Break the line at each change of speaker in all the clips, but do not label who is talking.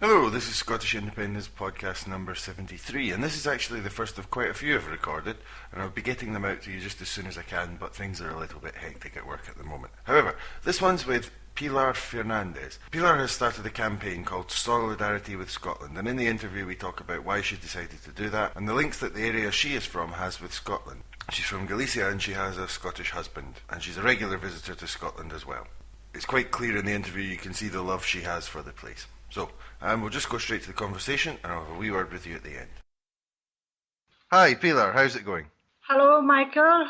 Hello, this is Scottish Independence podcast number 73, and this is actually the first of quite a few I've recorded, and I'll be getting them out to you just as soon as I can, but things are a little bit hectic at work at the moment. However, this one's with Pilar Fernandez. Pilar has started a campaign called Solidarity with Scotland, and in the interview we talk about why she decided to do that, and the links that the area she is from has with Scotland. She's from Galicia and she has a Scottish husband, and she's a regular visitor to Scotland as well. It's quite clear in the interview you can see the love she has for the place. So, we'll just go straight to the conversation and I'll have a wee word with you at the end. Hi, Pilar, how's it going?
Hello, Michael.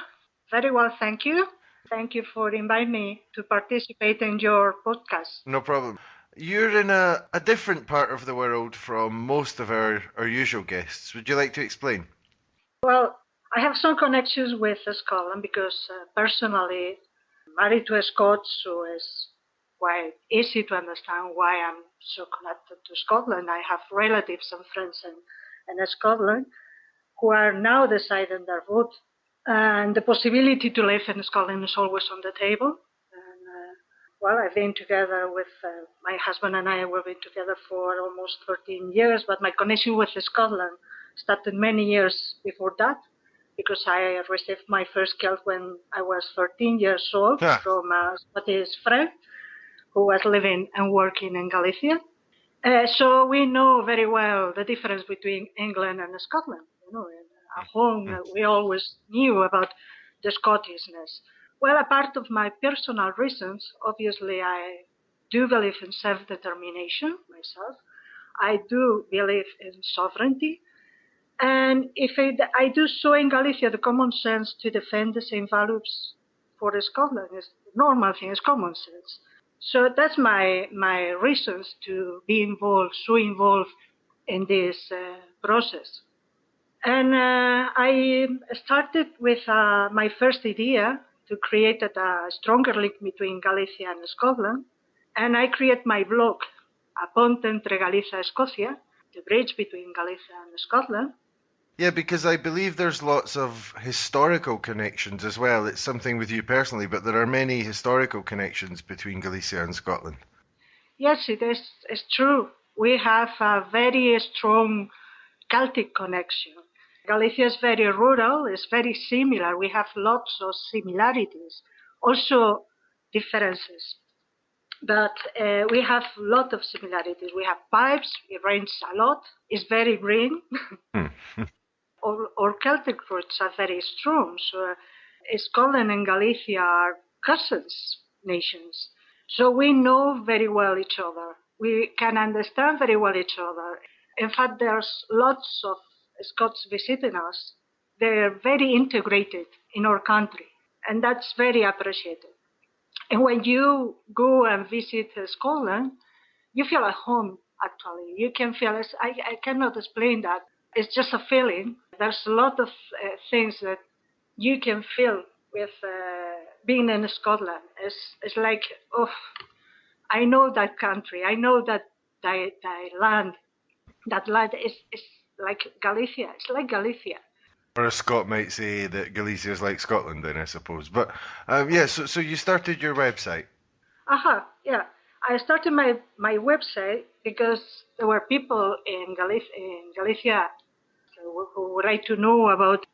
Very well, thank you. Thank you for inviting me to participate in your podcast.
No problem. You're in a different part of the world from most of our usual guests. Would you like to explain?
Well, I have some connections with Scotland because personally, I'm married to a Scot, so it's quite easy to understand why I'm so connected to Scotland. I have relatives and friends in Scotland who are now deciding their vote. And the possibility to live in Scotland is always on the table. And, I've been together with my husband and I, we've been together for almost 13 years, but my connection with Scotland started many years before that, because I received my first card when I was 13 years old from a Scottish friend who was living and working in Galicia. So we know very well the difference between England and Scotland. At home, we always knew about the Scottishness. Well, apart of my personal reasons, obviously I do believe in self-determination myself. I do believe in sovereignty. And I do so in Galicia, the common sense to defend the same values for Scotland is the normal thing, is common sense. So that's my reasons to be so involved in this process. And I started with my first idea to create a stronger link between Galicia and Scotland. And I created my blog, ponte entre, Galicia and Escocia, the bridge between Galicia and Scotland.
Yeah, because I believe there's lots of historical connections as well. It's something with you personally, but there are many historical connections between Galicia and Scotland.
Yes, it is. It's true. We have a very strong Celtic connection. Galicia is very rural. It's very similar. We have lots of similarities, also differences. But we have a lot of similarities. We have pipes. It rains a lot. It's very green. Our Celtic roots are very strong. So Scotland and Galicia are cousins nations. So we know very well each other. We can understand very well each other. In fact, there's lots of Scots visiting us. They're very integrated in our country, and that's very appreciated. And when you go and visit Scotland, you feel at home, actually. You can feel, I cannot explain that. It's just a feeling. There's a lot of things that you can feel with being in Scotland. It's like, I know that country. I know that land. That land is like Galicia. It's like Galicia.
Or a Scot might say that Galicia is like Scotland then, I suppose. But, so you started your website.
Yeah. I started my website because there were people in Galicia who would like to know about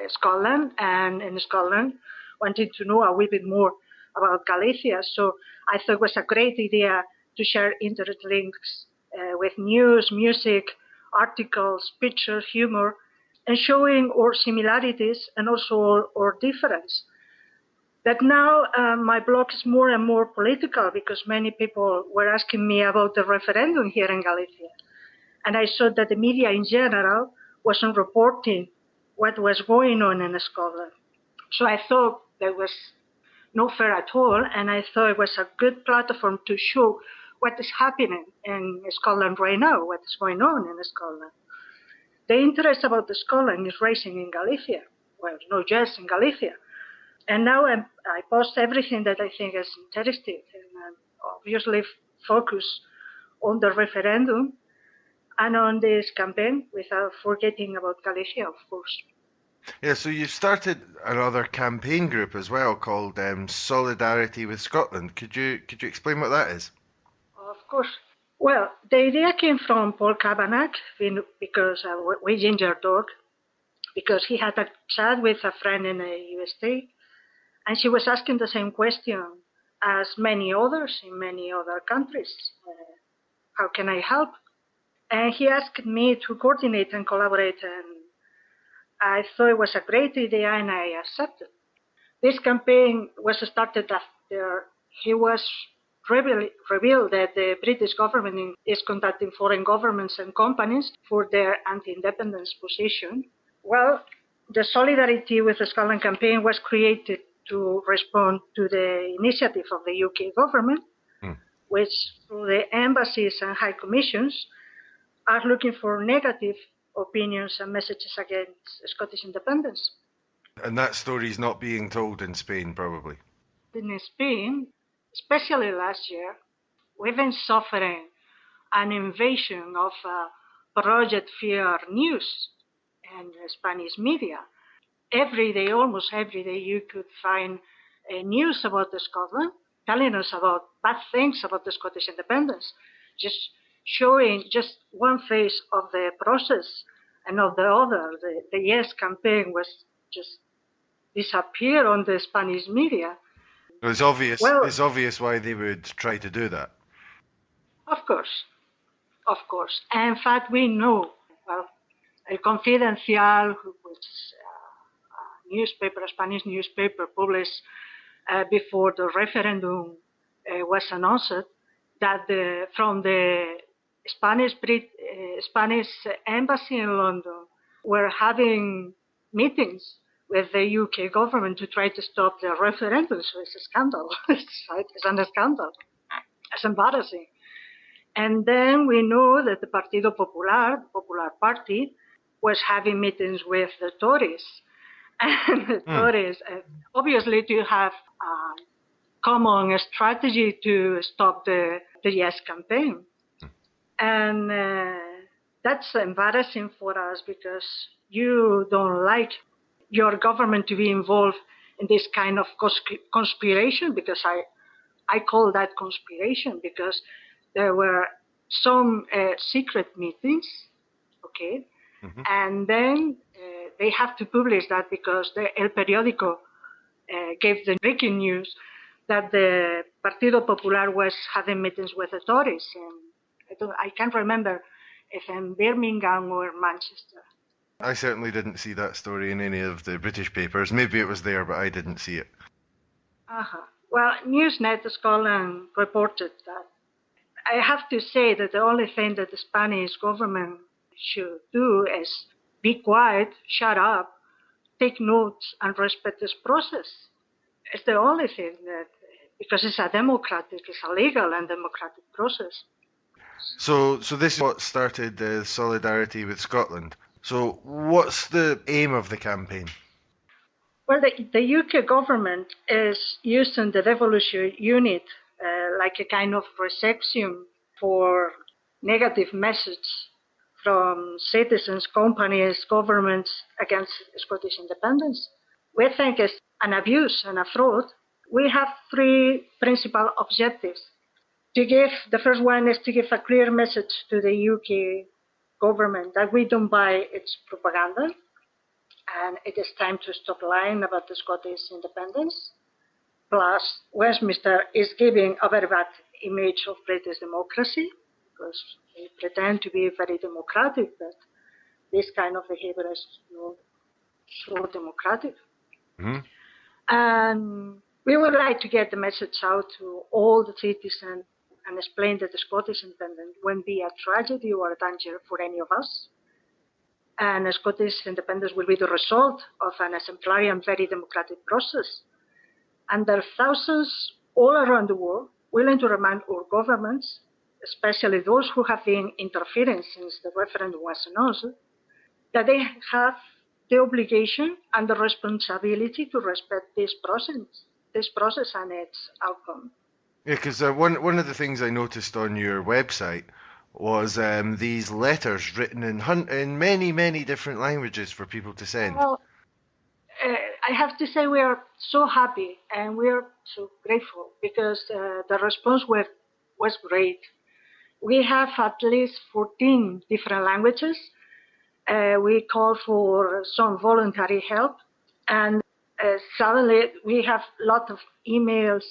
Scotland, and in Scotland wanted to know a wee bit more about Galicia. So I thought it was a great idea to share internet links with news, music, articles, pictures, humor, and showing our similarities and also our difference. But now my blog is more and more political because many people were asking me about the referendum here in Galicia. And I saw that the media in general wasn't reporting what was going on in Scotland. So I thought there was no fair at all, and I thought it was a good platform to show what is happening in Scotland right now, what is going on in Scotland. The interest about Scotland is rising in Galicia. Well, not just in Galicia. And now I post everything that I think is interesting, and obviously focus on the referendum and on this campaign without forgetting about Galicia, of course.
Yeah, so you started another campaign group as well called Solidarity with Scotland. Could you explain what that is?
Of course. Well, the idea came from Paul Kavanagh because we ginger dog, because he had a chat with a friend in the USA, and she was asking the same question as many others in many other countries. How can I help? And he asked me to coordinate and collaborate, and I thought it was a great idea, and I accepted. This campaign was started after he was revealed that the British government is contacting foreign governments and companies for their anti-independence position. Well, the Solidarity with Scotland campaign was created to respond to the initiative of the UK government, which through the embassies and high commissions are looking for negative opinions and messages against Scottish independence.
And that story's not being told in Spain, probably.
In Spain, especially last year, we've been suffering an invasion of Project Fear news and Spanish media. Every day, almost every day, you could find news about Scotland, telling us about bad things about the Scottish independence, just showing just one face of the process and of the other. The Yes campaign was just disappear on the Spanish media.
It's obvious.
Well,
it's obvious why they would try to do that.
Of course. And in fact, we know, well, El Confidencial, which is a newspaper, a Spanish newspaper, published before the referendum was announced, that from the Spanish embassy in London were having meetings with the UK government to try to stop the referendum. So it's a scandal. It's a scandal. It's embarrassing. And then we know that the Partido Popular, the Popular Party, was having meetings with the Tories. And the Tories, obviously, to have a common strategy to stop the Yes campaign. And that's embarrassing for us because you don't like your government to be involved in this kind of conspiration, because I call that conspiration, because there were some secret meetings, okay, and then they have to publish that because the El Periódico gave the breaking news that the Partido Popular was having meetings with the Tories, and I can't remember if in Birmingham or Manchester.
I certainly didn't see that story in any of the British papers. Maybe it was there, but I didn't see it.
Well, Newsnet Scotland reported that. I have to say that the only thing that the Spanish government should do is be quiet, shut up, take notes, and respect this process. It's the only thing that, because it's a legal and democratic process.
So this is what started the Solidarity with Scotland. So what's the aim of the campaign?
Well, the UK government is using the devolution unit like a kind of reception for negative message from citizens, companies, governments against Scottish independence. We think it's an abuse and a fraud. We have three principal objectives. The first one is to give a clear message to the UK government that we don't buy its propaganda, and it is time to stop lying about the Scottish independence. Plus, Westminster is giving a very bad image of British democracy, because they pretend to be very democratic, but this kind of behavior is not so democratic. And we would like to get the message out to all the citizens and explain that the Scottish independence won't be a tragedy or a danger for any of us. And Scottish independence will be the result of an exemplary and very democratic process. And there are thousands all around the world willing to remind our governments, especially those who have been interfering since the referendum was announced, that they have the obligation and the responsibility to respect this process and its outcome.
Yeah, because one of the things I noticed on your website was these letters written in many different languages for people to send.
Well, I have to say we are so happy and we are so grateful because the response was great. We have at least 14 different languages. We call for some voluntary help, and suddenly we have a lot of emails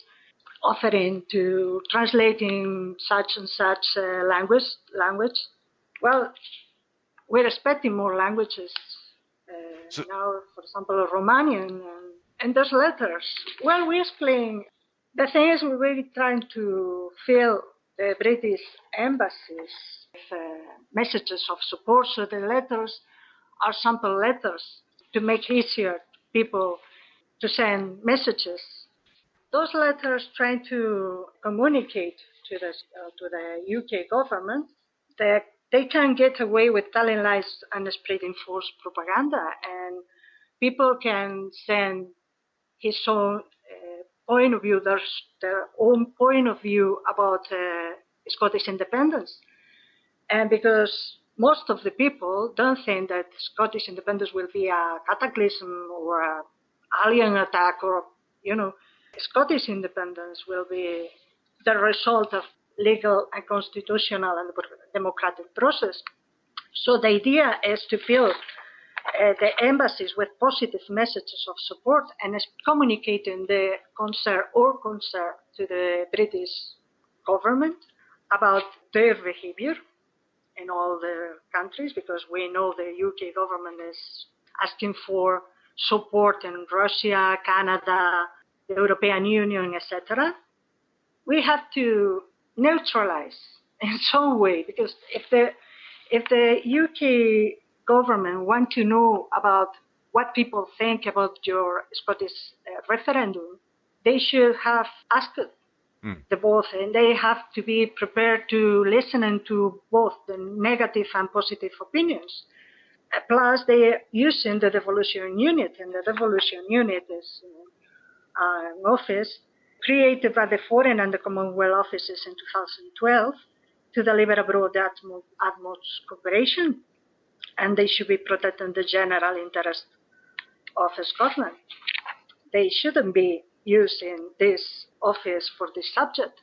offering to translating such and such language. Well, we're expecting more languages
So,
now, for example, Romanian, and there's letters. Well, we explain. The thing is, we're really trying to fill the British embassies with messages of support, so the letters are sample letters to make it easier people to send messages. Those letters trying to communicate to the UK government that they can get away with telling lies and spreading false propaganda, and people can send his own point of view, their own point of view about Scottish independence. And because most of the people don't think that Scottish independence will be a cataclysm or an alien attack, or, Scottish independence will be the result of legal and constitutional and democratic process. So the idea is to fill the embassies with positive messages of support and is communicating the concern to the British government about their behavior in all the countries, because we know the UK government is asking for support in Russia, Canada, the European Union, etc. We have to neutralize in some way, because if the UK government want to know about what people think about your Scottish referendum, they should have asked the both, and they have to be prepared to listen to both the negative and positive opinions. Plus, they are using the devolution unit, and the devolution unit is an office created by the Foreign and the Commonwealth offices in 2012 to deliver abroad the utmost cooperation, and they should be protecting the general interest of Scotland. They shouldn't be using this office for this subject.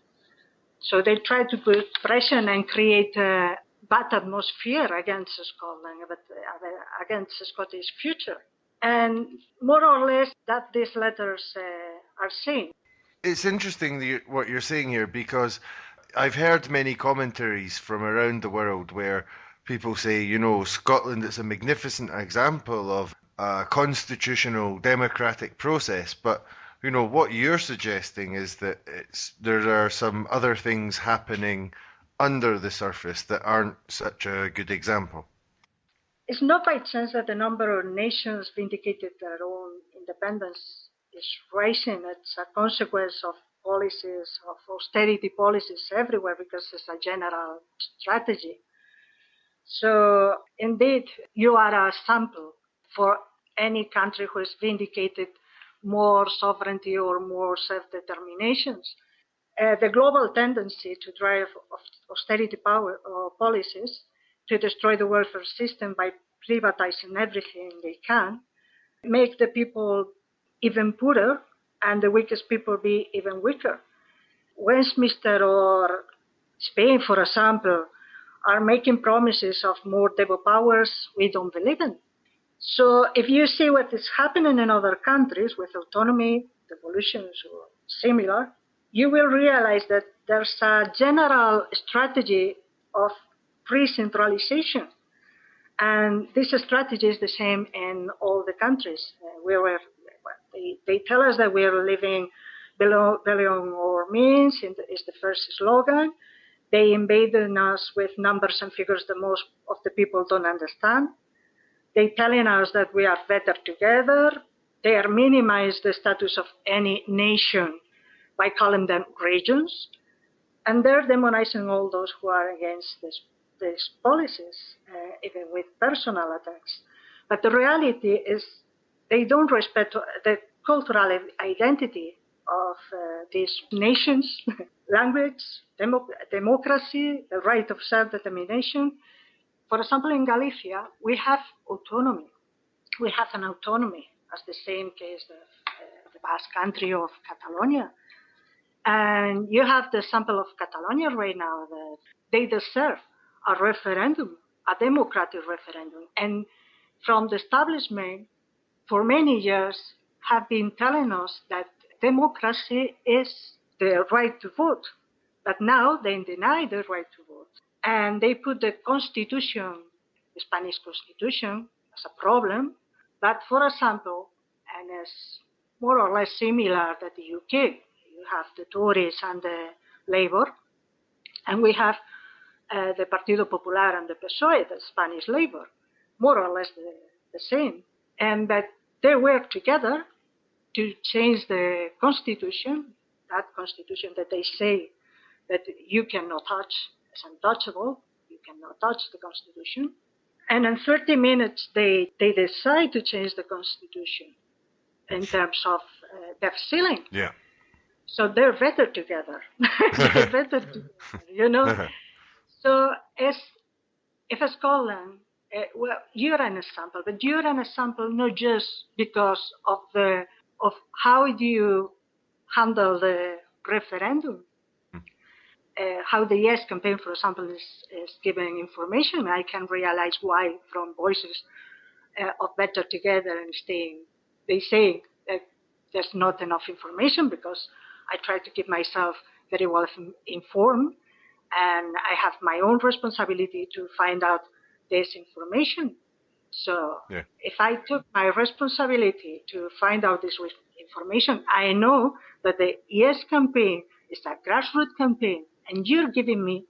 So they try to put pressure and create a bad atmosphere against Scotland, against the Scottish future. And more or less that these letters are saying.
it's interesting what you're saying here, because I've heard many commentaries from around the world where people say, Scotland is a magnificent example of a constitutional democratic process, but what you're suggesting is that there are some other things happening under the surface that aren't such a good example.
It's not by chance that the number of nations vindicated their own independence is rising. It's a consequence of policies, of austerity policies everywhere, because it's a general strategy. So indeed, you are a sample for any country who has vindicated more sovereignty or more self-determinations. The global tendency to drive austerity policies to destroy the welfare system by privatizing everything they can make the people even poorer and the weakest people be even weaker. Westminster or Spain, for example, are making promises of more devil powers we don't believe in. So if you see what is happening in other countries with autonomy, devolutions or similar, you will realize that there's a general strategy of pre-centralization. And this strategy is the same in all the countries. They tell us that we are living below our means, is the first slogan. They invaded us with numbers and figures that most of the people don't understand. They're telling us that we are better together. They are minimizing the status of any nation by calling them regions. And they're demonizing all those who are against these policies, even with personal attacks. But the reality is they don't respect the cultural identity of these nations, language, democracy, the right of self-determination. For example, in Galicia, we have autonomy. We have an autonomy, as the same case the Basque country of Catalonia. And you have the sample of Catalonia right now. they deserve a referendum, a democratic referendum. And from the establishment, for many years, have been telling us that democracy is the right to vote. But now they deny the right to vote. And they put the Constitution, the Spanish Constitution, as a problem. But for example, and it's more or less similar to the UK, you have the Tories and the Labour, and we have the Partido Popular and the PSOE, the Spanish Labour, more or less the same. And that they work together to change the constitution, that constitution that they say that you cannot touch, is untouchable, you cannot touch the constitution. And in 30 minutes, they decide to change the constitution in terms of debt ceiling.
Yeah.
So they're better together. They're better together, you know. So if Scotland, well, you're an example, but you're an example not just because of how do you handle the referendum, how the Yes campaign, for example, is giving information. I can realize why from voices of Better Together and Staying, they say that there's not enough information because I try to keep myself very well informed, and I have my own responsibility to find out this information. So if I took my responsibility to find out this information, I know that the Yes campaign is a grassroots campaign, and you're giving me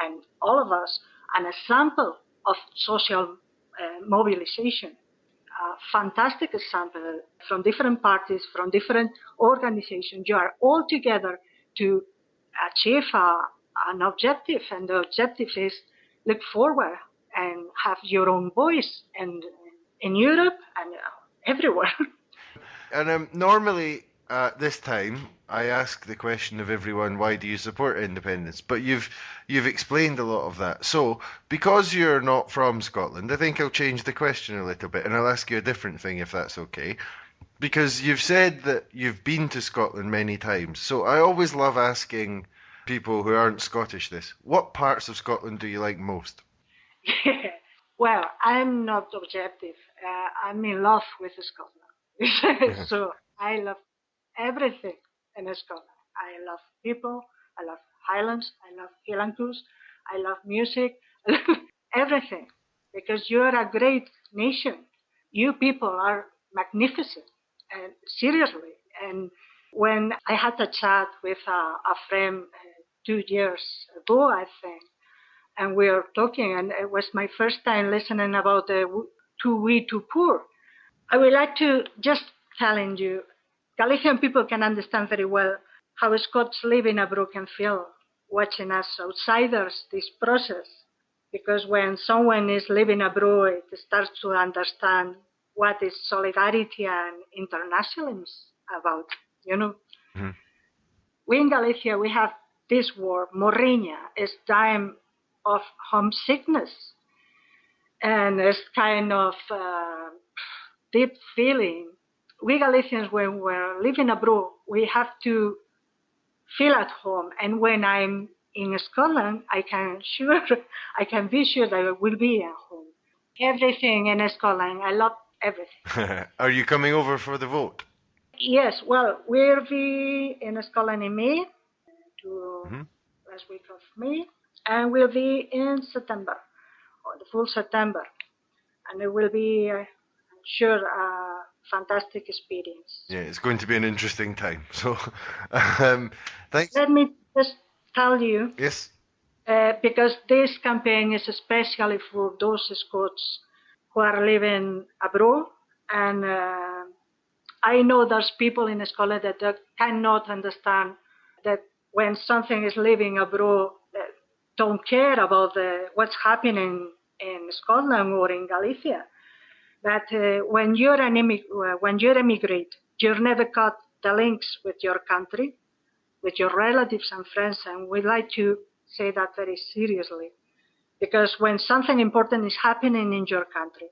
and all of us an example of social mobilization. A fantastic example from different parties, from different organizations. You are all together to achieve an objective, and the objective is look forward and have your own voice, and in Europe and everywhere.
And normally at this time, I ask the question of everyone, why do you support independence? But you've explained a lot of that. So, because you're not from Scotland, I think I'll change the question a little bit, and I'll ask you a different thing if that's okay. Because you've said that you've been to Scotland many times. So I always love asking people who aren't Scottish this. What parts of Scotland do you like most?
Well, I'm not objective. I'm in love with Scotland. So I love everything in Scotland. I love people. I love Highlands. I love Highlanders. I love music. I love everything. Because you're a great nation. You people are magnificent. And seriously. And when I had a chat with a friend 2 years ago, I think, and we were talking, and it was my first time listening about the too we, too poor. I would like to just telling you, Galician people can understand very well how Scots living abroad can feel watching us outsiders this process. Because when someone is living abroad, it starts to understand what is solidarity and internationalism about, you know. Mm-hmm. We in Galicia, we have this word, morriña, is time of homesickness. And it's kind of deep feeling. We Galicians, when we're living abroad, we have to feel at home. And when I'm in Scotland, I can be sure that I will be at home. Everything in Scotland, I love everything.
Are you coming over for the vote?
Yes, well, we'll be in Scotland in May, last week of May, and we'll be in September, or the full September. And it will be, I'm sure, a fantastic experience.
Yeah, it's going to be an interesting time. So, thanks.
Let me just tell you.
Yes.
Because this campaign is especially for those Scots who are living abroad, and I know there's people in Scotland that cannot understand that when something is living abroad, don't care about what's happening in Scotland or in Galicia. But when you're an immigrant, you never cut the links with your country, with your relatives and friends, and we like to say that very seriously. Because when something important is happening in your country,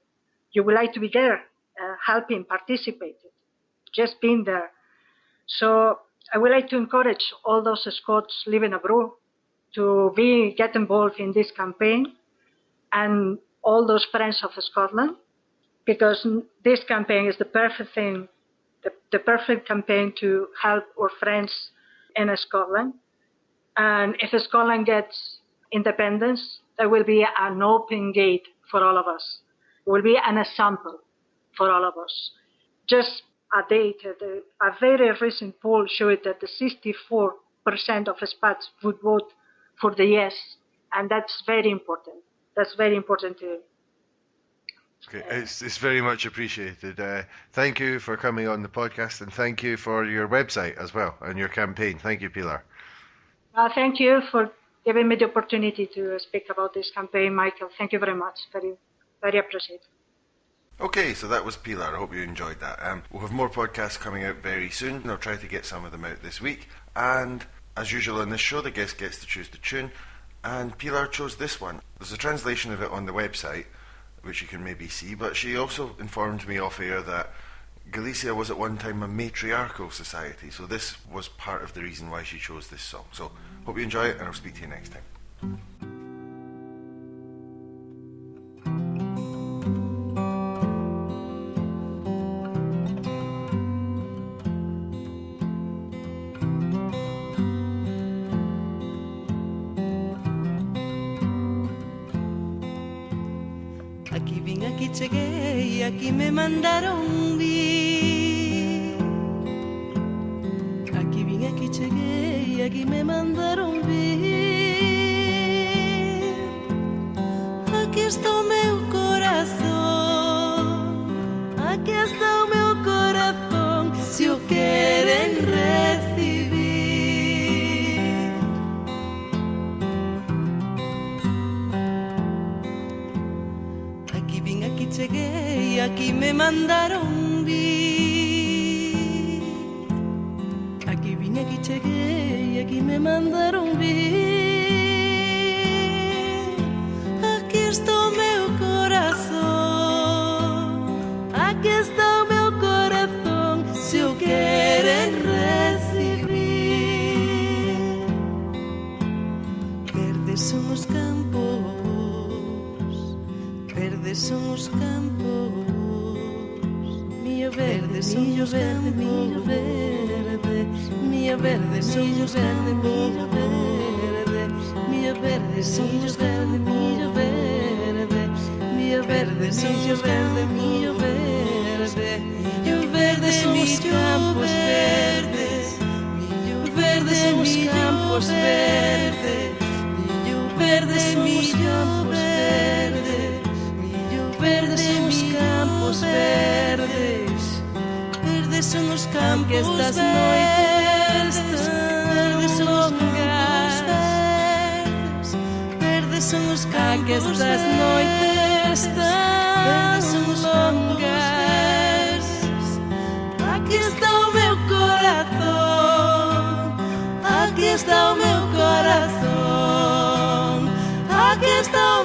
you would like to be there, helping, participating, just being there. So I would like to encourage all those Scots living abroad to get involved in this campaign, and all those friends of Scotland, because this campaign is the perfect thing, the perfect campaign to help our friends in Scotland. And if Scotland gets independence, there will be an open gate for all of us. It will be an example for all of us. Just a very recent poll showed that the 64% of expats would vote for the yes, and that's very important. That's very important to.
Okay, it's very much appreciated. Thank you for coming on the podcast, and thank you for your website as well and your campaign. Thank you, Pilar.
Thank you for giving me the opportunity to speak about this campaign, Michael. Thank you very much. Very, very appreciated.
Okay, so that was Pilar. I hope you enjoyed that. We'll have more podcasts coming out very soon, and I'll try to get some of them out this week. And as usual on this show, the guest gets to choose the tune, and Pilar chose this one. There's a translation of it on the website, which you can maybe see, but she also informed me off air that Galicia was at one time a matriarchal society, so this was part of the reason why she chose this song. So, hope you enjoy it, and I'll speak to you next time.
Aquí vine, aquí llegué y aquí me mandaron vir. Aquí vine, aquí llegué y aquí me mandaron vir. Aquí está o meu corazón, aquí está o meu corazón, se o queren recibir. Aquí vine, aquí llegué y aquí me mandaron vir. Aquí vine, aquí llegué y aquí me mandaron vir. Aquí está o meu corazón, aquí está o meu corazón, se o queren recibir. Verdes son os campos, verdes son os campos, millo verde, millo verde, millo verde, millo verde, millo verde, millo verde, millo verde, millo verde, millo verde, millo verde, millo verde, millo verde, millo verde son os campos verdes, millo verde son os campos verdes, millo verde son os campos verdes, millo verde son os campos verdes, verdes son os campos que estas noites, verdes son os campos verdes, verdes son os campos que estas noites verdes son os longas. Aquí está o meu corazón, aquí está o meu corazón, aquí está